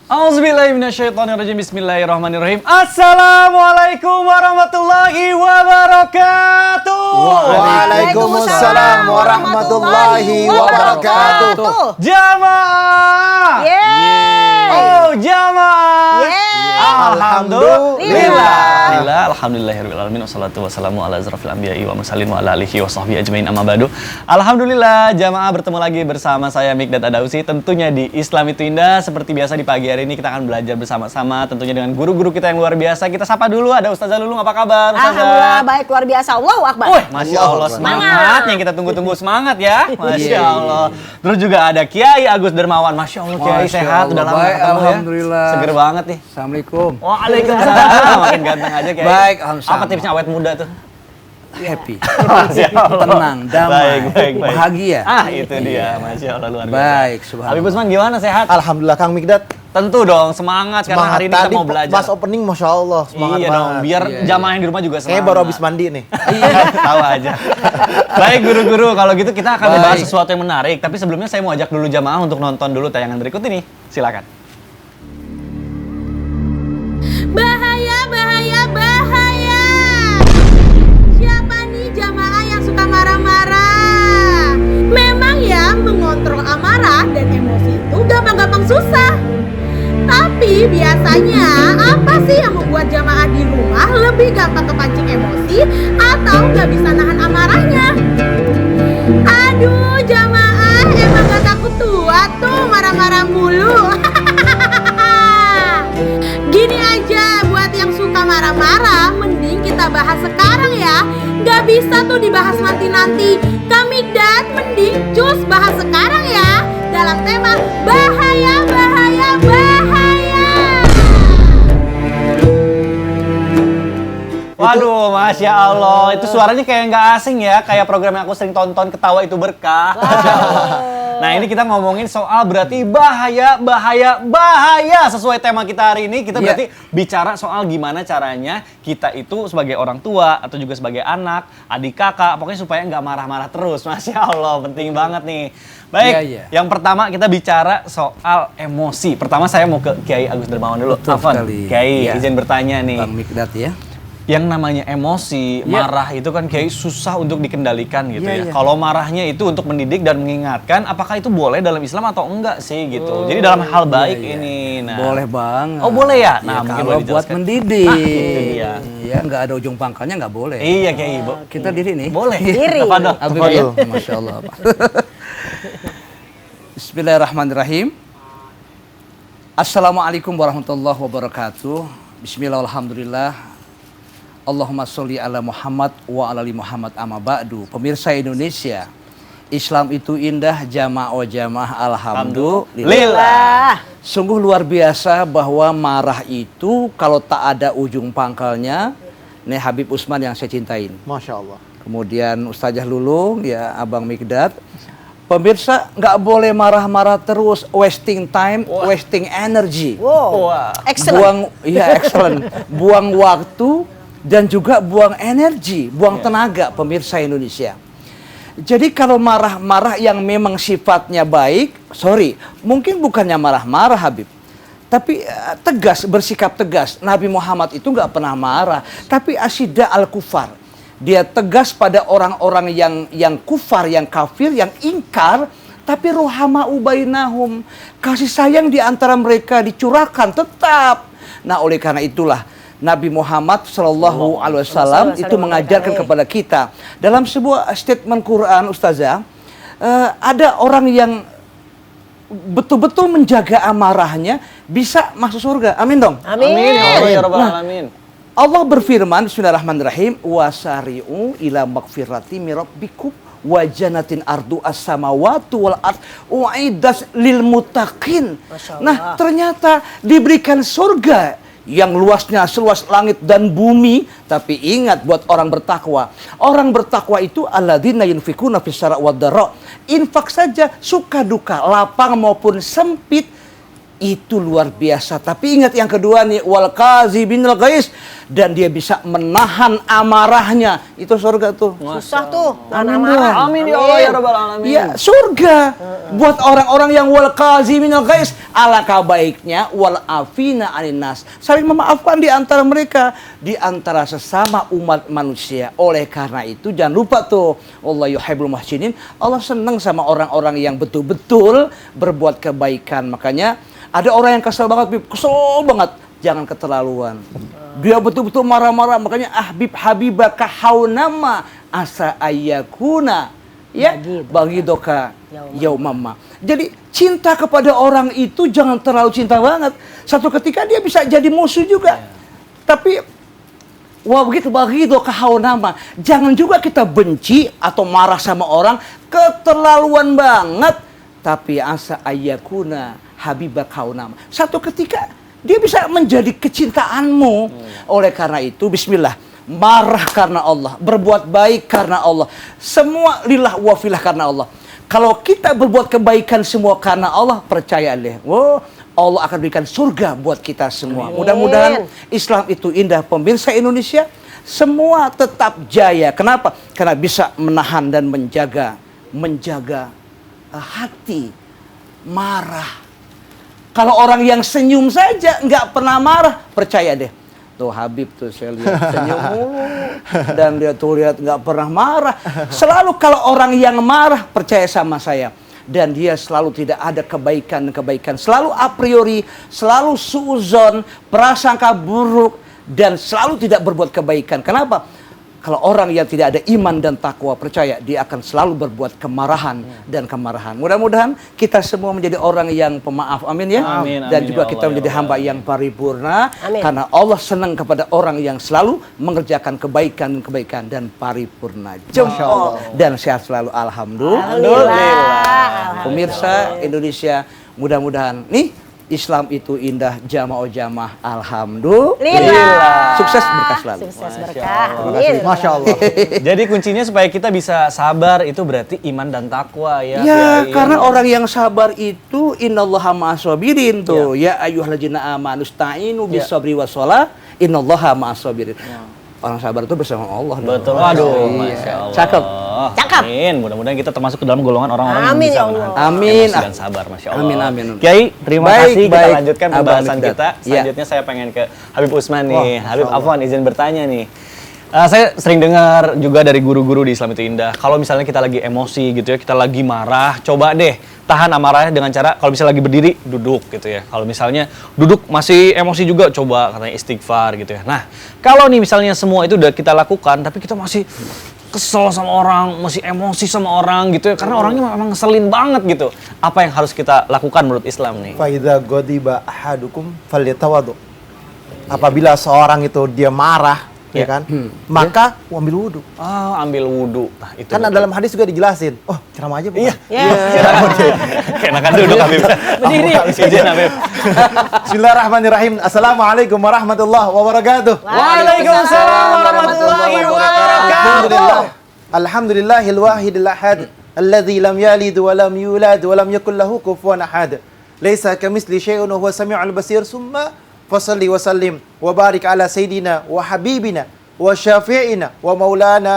Auzubillahiminasyaitonirrajim. Bismillahirrahmanirrahim. Assalamualaikum warahmatullahi wabarakatuh. Waalaikumsalam warahmatullahi wabarakatuh. Jamaah. Oh, jamaah. Alhamdulillah. Alhamdulillahirrahmanirrahim. Wassalatu wassalamu ala asrofil anbiya'i wa mursalin wa ala alihi wa sahbihi ajmain amma ba'du. Alhamdulillah, jamaah bertemu lagi bersama saya Mikdad Adausi. Tentunya di Islam itu Indah. Seperti biasa di pagi hari ini kita akan belajar bersama-sama. Tentunya dengan guru-guru kita yang luar biasa. Kita sapa dulu, ada Ustazah Lulung, apa kabar Ustazah? Alhamdulillah, baik, luar biasa. Allahu Akbar. Masya Allah, semangat yang kita tunggu-tunggu, semangat ya. Masya Allah. Terus juga ada Kiai Agus Dermawan. Masya Allah, Kiai sehat, udah lama baik, ketemu alhamdulillah. Ya. Seger banget nih. Assalamualaikum. Waalaikumsalam. Makin ganteng aja Kiai. Baik, alhamdulillah. Apa tipsnya awet muda tuh? Happy, Masya Allah. tenang, damai, Baik. bahagia. Itu dia. Masya Allah, luar biasa. Baik, subhanallah. Habib Usman gimana, sehat? Alhamdulillah Kang Mikdad. Tentu dong, semangat karena hari ini kita mau belajar. Pas opening Masya Allah, semangat iya banget. dong, biar jamaah yang di rumah juga semangat. Kayaknya baru habis mandi nih. Iya, tahu aja. Baik guru-guru, kalau gitu kita akan membahas sesuatu yang menarik. Tapi sebelumnya saya mau ajak dulu jamaah untuk nonton dulu tayangan berikut ini. Silakan. Bahaya, bahaya, bahaya. Siapa nih jamaah yang suka marah-marah? Memang ya, mengontrol amarah dan emosi itu gampang-gampang susah. Tapi biasanya apa sih yang membuat jamaah di rumah lebih gampang kepancing emosi atau gak bisa nahan amarahnya? Aduh jamaah, emang gak takut tua tuh marah-marah mulu. Gini aja, buat yang suka marah-marah, mending kita bahas sekarang ya. Gak bisa tuh dibahas nanti-nanti. Kak Mikdad, mending cus bahas sekarang ya. Dalam tema bahaya, bahaya, bahaya. Waduh, Masya Allah. Itu suaranya kayak nggak asing ya. Kayak program yang aku sering tonton, Ketawa Itu Berkah. Nah, ini kita ngomongin soal berarti bahaya, bahaya, bahaya. Sesuai tema kita hari ini, kita berarti bicara soal gimana caranya kita itu sebagai orang tua atau juga sebagai anak, adik kakak, pokoknya supaya nggak marah-marah terus. Masya Allah, penting banget nih. Baik, yang pertama kita bicara soal emosi. Pertama saya mau ke Kiai Agus Dermawan dulu. Afwan, Kiai, izin bertanya nih. Bang Mikdad ya. Yang namanya emosi, marah itu kan kayak susah untuk dikendalikan gitu ya. Kalau marahnya itu untuk mendidik dan mengingatkan, apakah itu boleh dalam Islam atau enggak sih gitu. Jadi dalam hal baik ini. Nah. Boleh banget. Oh boleh ya? Nah mungkin kalau buat mendidik. Itu dia. Ya nggak ada ujung pangkalnya nggak boleh. Iya kayak ibu. Kita diri nih. Boleh. Diri. Tafadhol. Masya Allah. Bismillahirrahmanirrahim. Assalamualaikum warahmatullahi wabarakatuh. Bismillah, alhamdulillah. Allahumma sholli ala Muhammad wa ala ali Muhammad amma ba'du. Pemirsa Indonesia, Islam itu indah, jamaah alhamdulillah. Sungguh luar biasa bahwa marah itu kalau tak ada ujung pangkalnya. Nih Habib Usman yang saya cintain. Masya Allah. Kemudian Ustazah Lulung, ya Abang Mikdad. Pemirsa nggak boleh marah-marah terus, wasting time, wasting energy. Excellent. Excellent. Buang waktu dan juga buang energi, buang tenaga, pemirsa Indonesia. Jadi kalau marah-marah yang memang sifatnya baik, mungkin bukannya marah-marah Habib, tapi tegas, bersikap tegas. Nabi Muhammad itu nggak pernah marah, tapi asyidda al-kufar. Dia tegas pada orang-orang yang kufar, yang kafir, yang ingkar, tapi ruhama ubainahum, kasih sayang di antara mereka dicurahkan tetap. Nah, oleh karena itulah Nabi Muhammad Shallallahu Alaihi Wasallam itu mengajarkan kepada kita dalam sebuah statement Quran, Ustazah, ada orang yang betul-betul menjaga amarahnya bisa masuk surga. Amin dong. Amin. Ya Rabbal Alamin. Allah berfirman, Bismillahirrahmanirrahim, wasari'u ila magfirati min rabbikum wa jannatin ardu as-samawati wal ard uiddat lil muttaqin. Nah, ternyata diberikan surga yang luasnya seluas langit dan bumi, tapi ingat buat orang bertakwa. Orang bertakwa itu alladzina yunfikuna fis-sarai wad-dharra. Infak saja suka duka, lapang maupun sempit, itu luar biasa. Tapi ingat yang kedua nih, wal qazibinal ghaiz, dan dia bisa menahan amarahnya. Itu surga tuh. Susah tuh. Amin marah. dong. Amin ya Allah ya Rabbal Alamin. Iya, surga. Buat orang-orang yang wal qaziminal ghaiz, alangkah baiknya wal afina anin nas. Saling memaafkan di antara mereka, di antara sesama umat manusia. Oleh karena itu jangan lupa tuh, Allah yuhibbul muhsinin. Allah senang sama orang-orang yang betul-betul berbuat kebaikan. Makanya ada orang yang kesel banget, kesel banget. Jangan keterlaluan. Dia betul-betul marah-marah. Makanya habibaka haunama asa ayyakuna ya bagi doka yaumama. Jadi cinta kepada orang itu jangan terlalu cinta banget. Satu ketika dia bisa jadi musuh juga. Tapi wah begitu bagi doka haunama. Jangan juga kita benci atau marah sama orang keterlaluan banget. Tapi asa ayyakuna habibak haunama. Satu ketika dia bisa menjadi kecintaanmu. Oleh karena itu bismillah, marah karena Allah, berbuat baik karena Allah, semua lillah wa fillah karena Allah. Kalau kita berbuat kebaikan semua karena Allah, percaya deh, Allah akan berikan surga buat kita semua. Mudah-mudahan Islam itu indah. Pemirsa Indonesia semua tetap jaya. Kenapa? Karena bisa menahan dan menjaga hati marah. Kalau orang yang senyum saja nggak pernah marah, percaya deh. Tuh Habib tuh saya lihat senyum mulu. Dan dia tuh lihat nggak pernah marah. Selalu kalau orang yang marah, percaya sama saya. Dan dia selalu tidak ada kebaikan-kebaikan. Selalu a priori, selalu suuzon, prasangka buruk. Dan selalu tidak berbuat kebaikan. Kenapa? Kalau orang yang tidak ada iman dan takwa, percaya dia akan selalu berbuat kemarahan dan kemarahan. Mudah-mudahan kita semua menjadi orang yang pemaaf, amin ya. Amin, dan amin, juga ya kita Allah, menjadi ya hamba Allah. yang paripurna. Amin. Karena Allah senang kepada orang yang selalu mengerjakan kebaikan dan paripurna. Jempol dan sehat selalu. Alhamdulillah. Pemirsa Indonesia, mudah-mudahan nih Islam itu indah, jamaah. Alhamdulillah. Sukses berkah selalu. Sukses berkah. Masya Allah. Jadi kuncinya supaya kita bisa sabar itu berarti iman dan takwa ya. Ya, karena orang yang sabar itu innallaha ma'as-sabirin tuh. Ya ayyuhalladzina amanu sta'inu bis-sabri was-shalah, innallaha ma'as-sabirin. Orang sabar itu bersama Allah. Betul. dong. Waduh, Iya. Masya Allah. Cakep. Cakep. Amin. Mudah-mudahan kita termasuk ke dalam golongan orang-orang yang Amin, bisa ya Allah. menahan Amin. emosi dan sabar. Masya Allah. Amin. Kiai, terima Baik, kasih. Kita baik. lanjutkan Abang pembahasan Mikdad. kita. Ya. Selanjutnya saya pengen ke Habib Usman nih. Wah, Habib Masya Allah. Afwan, izin bertanya nih. Saya sering dengar juga dari guru-guru di Islam itu indah. Kalau misalnya kita lagi emosi gitu ya, kita lagi marah, coba deh tahan amarahnya dengan cara kalau misalnya lagi berdiri duduk gitu ya. Kalau misalnya duduk masih emosi juga, coba katanya istighfar gitu ya. Nah, kalau nih misalnya semua itu udah kita lakukan, tapi kita masih kesel sama orang, masih emosi sama orang gitu ya, karena orangnya memang ngeselin banget gitu. Apa yang harus kita lakukan menurut Islam nih? Faidha ghadiba ahadukum falyatawadhu. Apabila seorang itu dia marah, ya kan? Maka ambil wudhu. Ah, ambil wudhu. Nah, itu. Kan dalam hadis juga dijelasin. Oh, ceramah aja bukan? Kenakan duduk Habib. Berdiri. Izin Habib. Bismillahirrahmanirrahim. Assalamualaikum warahmatullahi wabarakatuh. Waalaikumsalam warahmatullahi wabarakatuh. Alhamdulillahil wahidil ahad. Alladzi lam yalid wa lam yulad wa lam yakul lahu kufuwan ahad. Laisa kamitsli syai'un wa huwa samiul basir. Summa fasalli wa sallim wa barik ala sayyidina wa habibina wa syafi'ina wa maulana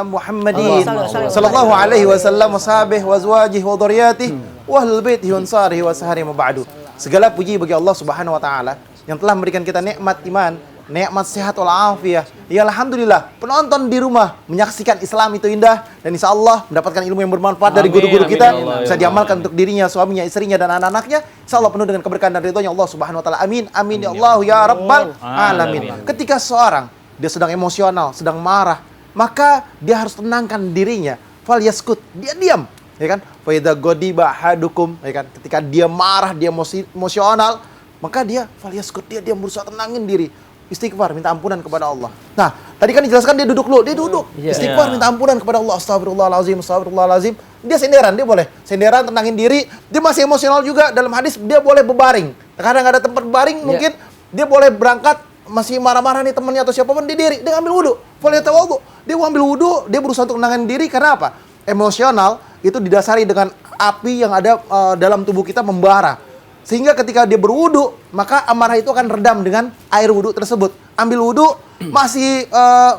Muhammadin sallallahu alaihi wasallam wa sahbihi wa azwajihi wa dhurriyyatihi wa ahlul baitihi wa ansarihi wa sahari ma ba'du. Segala puji bagi Allah Subhanahu wa taala yang telah memberikan kita nikmat iman, nikmat sehat wal afiyah. Ya alhamdulillah, penonton di rumah menyaksikan Islam itu indah dan insya Allah mendapatkan ilmu yang bermanfaat dari Amin, guru-guru amin, kita, ya Allah, bisa ya diamalkan Allah. untuk dirinya, suaminya, istrinya dan anak-anaknya. Insya Allah penuh dengan keberkahan dan ridhonya Allah Subhanahu wa taala. Amin. Amin ya Allah ya rabbal alamin. Amin. Ketika seorang dia sedang emosional, sedang marah, maka dia harus tenangkan dirinya. Fal yaskut, dia diam, ya kan? Fa idza ghadiba ahadukum, ya kan? Ketika dia marah, dia emosional, maka dia fal yaskut, dia berusaha tenangin diri. Istighfar, minta ampunan kepada Allah. Nah, tadi kan dijelaskan dia duduk dulu, dia duduk. Istighfar, minta ampunan kepada Allah. Astagfirullahalazim, astagfirullahalazim. Dia senderan, dia boleh senderan, tenangin diri. Dia masih emosional juga, dalam hadis dia boleh berbaring. Kadang nggak ada tempat berbaring, mungkin dia boleh berangkat masih marah-marah nih temannya atau siapapun, dia diri, dia ngambil wudhu. Falyatawadhu. Dia ambil wudhu, dia berusaha untuk tenangin diri. Karena apa? Emosional itu didasari dengan api yang ada dalam tubuh kita membara. Sehingga ketika dia berwudu, maka amarah itu akan redam dengan air wudu tersebut. Ambil wudu, masih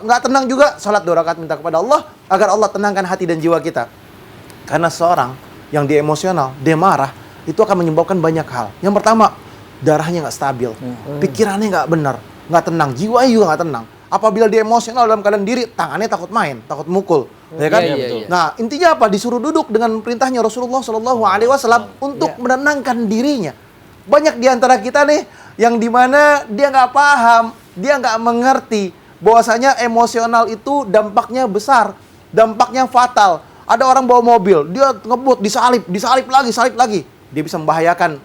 nggak tenang juga, salat 2 rakaat minta kepada Allah agar Allah tenangkan hati dan jiwa kita. Karena seorang yang dia emosional, dia marah, itu akan menyebabkan banyak hal. Yang pertama, darahnya nggak stabil, pikirannya nggak benar, nggak tenang, jiwanya juga nggak tenang. Apabila dia emosional dalam keadaan diri, tangannya takut main, takut mukul, ya kan? Iya. Nah, intinya apa? Disuruh duduk dengan perintahnya Rasulullah Shallallahu Alaihi Wasallam untuk menenangkan dirinya. Banyak di antara kita nih yang dimana dia nggak paham, dia nggak mengerti bahwasanya emosional itu dampaknya besar, dampaknya fatal. Ada orang bawa mobil, dia ngebut, disalip lagi. Dia bisa membahayakan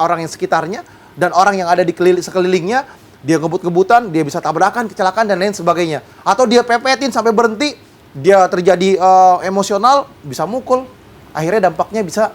orang yang sekitarnya dan orang yang ada di sekelilingnya. Dia ngebut-ngebutan, dia bisa tabrakan, kecelakaan, dan lain sebagainya. Atau dia pepetin sampai berhenti, dia terjadi emosional, bisa mukul. Akhirnya dampaknya bisa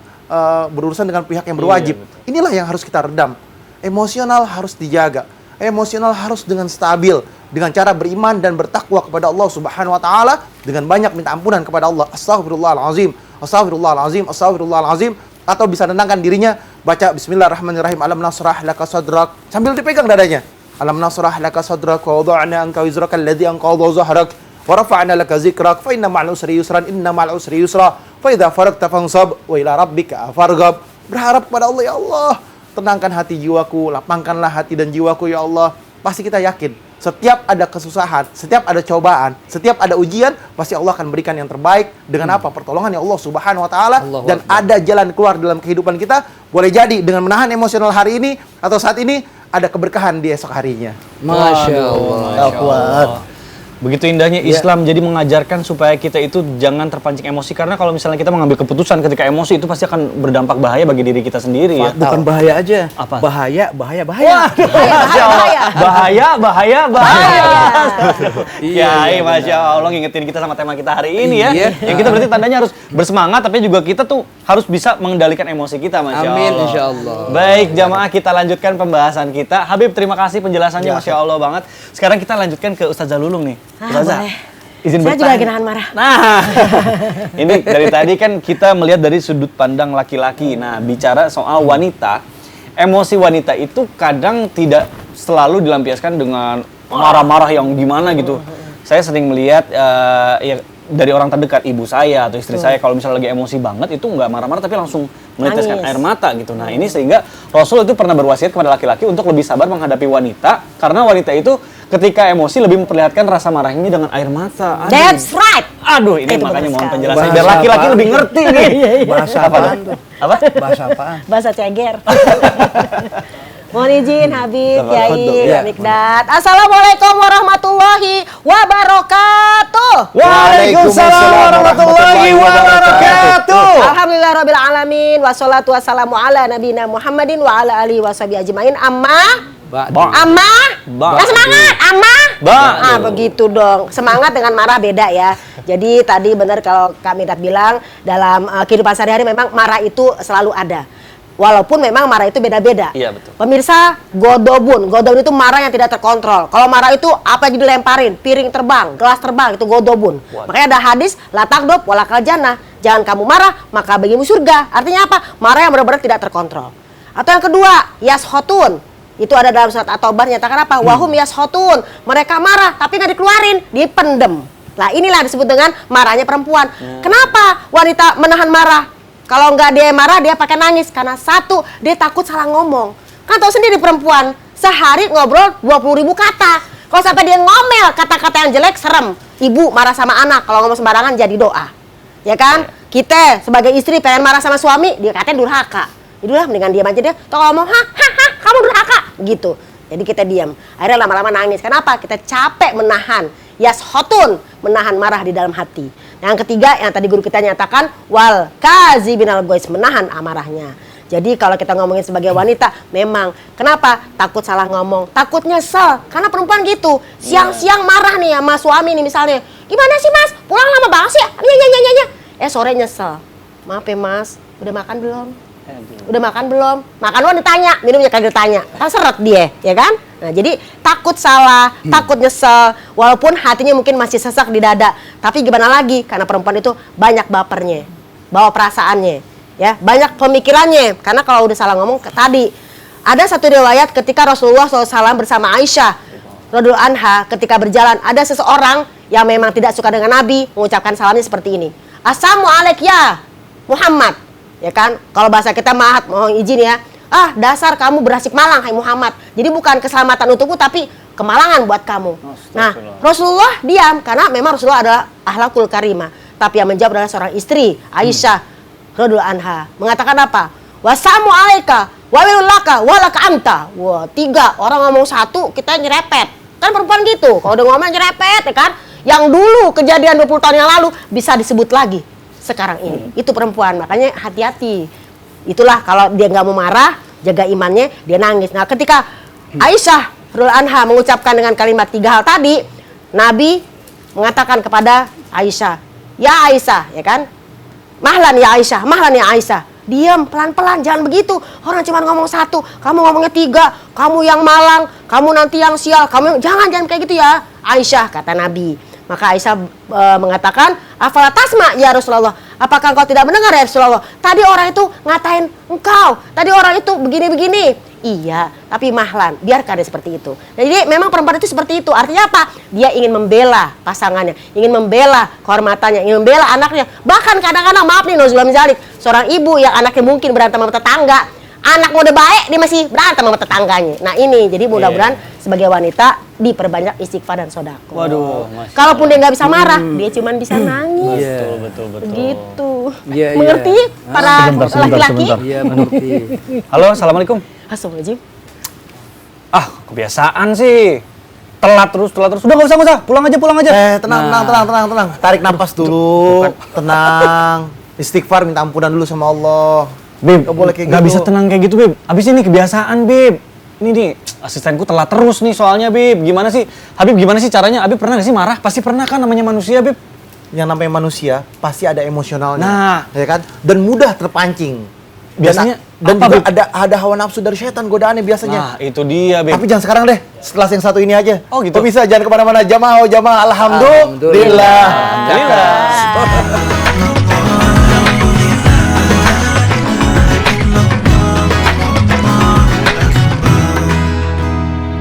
berurusan dengan pihak yang berwajib. Inilah yang harus kita redam. Emosional harus dijaga. Emosional harus dengan stabil. Dengan cara beriman dan bertakwa kepada Allah Subhanahu wa Ta'ala. Dengan banyak minta ampunan kepada Allah. Astaghfirullahalazim, astaghfirullahalazim, astaghfirullahalazim. Atau bisa nenangkan dirinya, baca Bismillahirrahmanirrahim. Alam nasrah laka sadrak. Sambil dipegang dadanya. Alam nasrah laka sadrak wa wada'na anka wizraka alladhi anqadha zahrak wa rafa'na laka zikrak fa inna ma'al usri yusran inna ma'al usri yusra fa idza faragta fansab wa ila rabbika farghab. Berharap kepada Allah, ya Allah, tenangkan hati jiwaku, lapangkanlah hati dan jiwaku ya Allah. Pasti kita yakin setiap ada kesusahan, setiap ada cobaan, setiap ada ujian, pasti Allah akan berikan yang terbaik dengan apa? Pertolongan ya Allah Subhanahu wa Ta'ala. Dan ada jalan keluar dalam kehidupan kita. Boleh jadi dengan menahan emosional hari ini atau saat ini, ada keberkahan di esok harinya. Masya Allah. Begitu indahnya Islam jadi mengajarkan supaya kita itu jangan terpancing emosi, karena kalau misalnya kita mengambil keputusan ketika emosi itu pasti akan berdampak bahaya bagi diri kita sendiri ya. Bukan bahaya aja. Apa? Bahaya. Iya, Masya Allah ngingetin kita sama tema kita hari ini ya. Yang kita berarti tandanya harus bersemangat, tapi juga kita tuh harus bisa mengendalikan emosi kita, Masya Allah. Amin, insya Allah. Baik, jamaah, kita lanjutkan pembahasan kita. Habib, terima kasih penjelasannya, Masya Allah banget. Sekarang kita lanjutkan ke Ustazah Lulung nih. Ustazah, boleh. izin Saya juga bertanya. lagi nahan marah. Nah, ini dari tadi kan kita melihat dari sudut pandang laki-laki. Nah, bicara soal wanita, emosi wanita itu kadang tidak selalu dilampiaskan dengan marah-marah yang gimana gitu. Saya sering melihat ya dari orang terdekat, ibu saya atau istri saya, kalau misalnya lagi emosi banget itu nggak marah-marah tapi langsung meneteskan Nangis. air mata gitu. Nah, ini sehingga Rasul itu pernah berwasiat kepada laki-laki untuk lebih sabar menghadapi wanita, karena wanita itu ketika emosi lebih memperlihatkan rasa marahnya dengan air mata. That's right. Aduh, ini Itu makanya benar mohon sekali. penjelasan Bahasa biar laki-laki apaan? lebih ngerti nih. Bahasa Apa apaan tuh? tuh? Apa? Bahasa apaan? Bahasa ceger. Mohon izin Habib, Kiai, Ya. Mikdad. Assalamualaikum warahmatullahi wabarakatuh. Waalaikumsalam warahmatullahi wabarakatuh. Alhamdulillah rabbil alamin, wassalatu wassalamu ala nabiyina Muhammadin wa ala alihi washabihi ajmain. Amma Ba. Nah, semangat, Amma. Ba. Ah, begitu dong. Semangat dengan marah beda ya. Jadi tadi benar kalau Kak Mikdad bilang dalam kehidupan sehari-hari memang marah itu selalu ada. Walaupun memang marah itu beda-beda. Iya, betul. Pemirsa, godobun itu marah yang tidak terkontrol. Kalau marah itu apa yang dilemparin, piring terbang, gelas terbang, itu godobun. Makanya ada hadis, la tagdob walakal jannah. Jangan kamu marah, maka bagimu surga. Artinya apa? Marah yang benar-benar tidak terkontrol. Atau yang kedua, yashotun. Itu ada dalam surat At-Taubah, nyatakan apa? Wahum yashotun. Mereka marah, tapi nggak dikeluarin, dipendem. Nah, inilah disebut dengan marahnya perempuan. Kenapa wanita menahan marah? Kalau nggak dia marah, dia pakai nangis. Karena satu, dia takut salah ngomong. Kan tahu sendiri perempuan, sehari ngobrol 20.000 kata. Kalau sampai dia ngomel kata-kata yang jelek, serem. Ibu marah sama anak, kalau ngomong sembarangan jadi doa. Ya kan? Kita sebagai istri pengen marah sama suami, dia katanya durhaka. Itulah mendingan diam aja dia. Tuh kalau ngomong, kamu durhaka. Gitu. Jadi kita diam. Akhirnya lama-lama nangis. Kenapa? Kita capek menahan. Yashotun, menahan marah di dalam hati. Yang ketiga, yang tadi guru kita nyatakan, wal kazibinal gois, menahan amarahnya. Jadi kalau kita ngomongin sebagai wanita, memang kenapa? Takut salah ngomong, takut nyesel. Karena perempuan gitu, siang-siang marah nih sama suami nih misalnya. Gimana sih mas? Pulang lama banget sih ya? Sore nyesel. Maaf ya mas, udah makan belum? Udah makan belum? Makan lu ditanya, minumnya kagak ditanya. Kan seret dia, ya kan? Nah, jadi takut salah, takut nyesel, walaupun hatinya mungkin masih sesak di dada. Tapi gimana lagi? Karena perempuan itu banyak bapernya, bawa perasaannya. Ya, banyak pemikirannya. Karena kalau udah salah ngomong tadi, ada satu riwayat ketika Rasulullah SAW bersama Aisyah radhiyallahu anha ketika berjalan, ada seseorang yang memang tidak suka dengan Nabi mengucapkan salamnya seperti ini. Assalamualaikum ya Muhammad. Ya kan? Kalau bahasa kita maaf, mohon izin ya. Ah, dasar kamu berasik malang hai Muhammad. Jadi bukan keselamatan untukku tapi kemalangan buat kamu. Nah, Rasulullah diam karena memang Rasulullah adalah akhlakul karimah. Tapi yang menjawab adalah seorang istri, Aisyah radhiyallahu anha. Mengatakan apa? Wassalamu alaika wa laka wa laka anta. Wah, 3 orang ngomong satu, kita nyerepet. Kan perempuan gitu. Kalau udah ngomong nyerepet ya kan? Yang dulu kejadian 20 tahun yang lalu bisa disebut lagi sekarang ini. Itu perempuan, makanya hati-hati. Itulah kalau dia nggak mau marah, jaga imannya, dia nangis. Nah, ketika Aisyah radhiyallahu anha mengucapkan dengan kalimat 3 hal tadi, Nabi mengatakan kepada Aisyah, "Ya Aisyah," ya kan? "Mahlan ya Aisyah, mahlan ya Aisyah." Diam, pelan-pelan, jangan begitu. Orang cuma ngomong 1, kamu ngomongnya 3, kamu yang malang, kamu nanti yang sial, jangan kayak gitu ya. Aisyah, kata Nabi. Maka Aisyah mengatakan, "Afala tasma ya Rasulullah?" Apakah engkau tidak mendengar ya Rasulullah? Tadi orang itu ngatain engkau, tadi orang itu begini-begini. Iya, tapi mahlan, biarkan dia seperti itu. Jadi memang perempuan itu seperti itu. Artinya apa? Dia ingin membela pasangannya, ingin membela kehormatannya, ingin membela anaknya. Bahkan kadang-kadang, maaf nih, nauzubillah min dzalik, seorang ibu yang anaknya mungkin berantem sama tetangga, anak udah baik, dia masih berantem sama tetangganya. Nah ini, jadi mudah-mudahan sebagai wanita diperbanyak istighfar dan sodako. Waduh, Masya Kalaupun dia nggak bisa marah, dia cuman bisa nangis. betul. Gitu. Iya, iya. Mengerti para laki-laki? Iya, mengerti. Halo, assalamualaikum. Astagfirullahaladzim. Ah, kebiasaan sih. Telat terus. Udah nggak usah. Pulang aja. Tenang. Tarik nafas dulu. Tenang. Istighfar, minta ampunan dulu sama Allah. Beb, Nggak boleh kayak nggak gitu. bisa tenang kayak gitu, Beb. Abis ini kebiasaan, Beb. Ini nih, asistenku telat terus nih soalnya, Beb. Gimana sih? Habib, gimana sih caranya? Habib pernah nggak sih marah? Pasti pernah kan, namanya manusia, Beb. Yang namanya manusia pasti ada emosionalnya, Nah. ya kan? Dan mudah terpancing. Biasanya dan apa, juga Beb? ada hawa nafsu dari setan, godaannya biasanya. Nah, itu dia, Beb. Tapi jangan sekarang deh, setelah yang satu ini aja. Oh, gitu. Kok bisa? Jangan kemana-mana, jamaah, alhamdulillah. Alhamdulillah. Alhamdulillah.